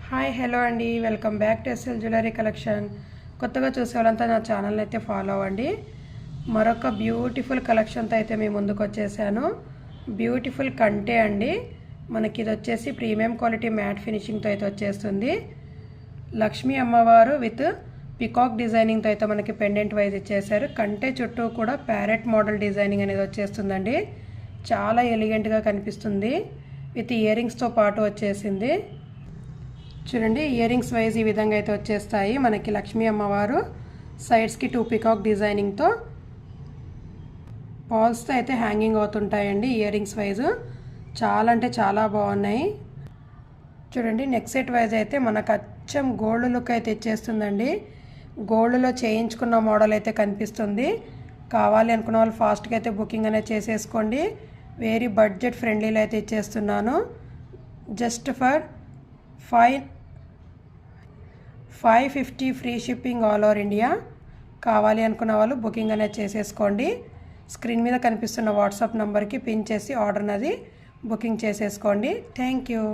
Hi hello అండి, welcome back to SL jewellery collection. కొత్తగా చూసే వాళ్ళంతా నా ఛానల్ని అయితే ఫాలో అవ్వండి. మరొక బ్యూటిఫుల్ కలెక్షన్తో అయితే మేము ముందుకు వచ్చేసాను. బ్యూటిఫుల్ కంటే అండి, మనకి ఇది వచ్చేసి ప్రీమియం క్వాలిటీ మ్యాట్ ఫినిషింగ్తో అయితే వచ్చేస్తుంది. లక్ష్మీ అమ్మవారు విత్ పికాక్ డిజైనింగ్తో అయితే మనకి పెండెంట్ వైజ్ ఇచ్చేసారు. కంటే చుట్టూ కూడా ప్యారెట్ మోడల్ డిజైనింగ్ అనేది వచ్చేస్తుందండి. చాలా ఎలిగెంట్గా కనిపిస్తుంది. విత్ ఇయర్ రింగ్స్తో పాటు వచ్చేసింది. చూడండి, ఇయర్ రింగ్స్ వైజ్ ఈ విధంగా అయితే వచ్చేస్తాయి. మనకి లక్ష్మీ అమ్మవారు సైడ్స్కి 2 పికాక్ డిజైనింగ్తో పాల్స్తో అయితే హ్యాంగింగ్ అవుతుంటాయండి. ఇయర్ రింగ్స్ వైజ్ చాలా అంటే చాలా బాగున్నాయి. చూడండి, నెక్ సెట్ వైజ్ అయితే మనకు అచ్చం గోల్డ్ లుక్ అయితే ఇచ్చేస్తుందండి. గోల్డ్లో చేయించుకున్న మోడల్ అయితే కనిపిస్తుంది. కావాలి అనుకున్న వాళ్ళు ఫాస్ట్గా అయితే బుకింగ్ అనేది చేసేసుకోండి. వెరీ బడ్జెట్ ఫ్రెండ్లీలో అయితే ఇచ్చేస్తున్నాను. Just for 550 free shipping all over India. కావాలి అనుకున్న వాళ్ళు బుకింగ్ అనేది చేసేసుకోండి. స్క్రీన్ మీద కనిపిస్తున్న వాట్సాప్ నెంబర్కి పిన్ చేసి ఆర్డర్ అనేది బుకింగ్ చేసేసుకోండి. Thank you.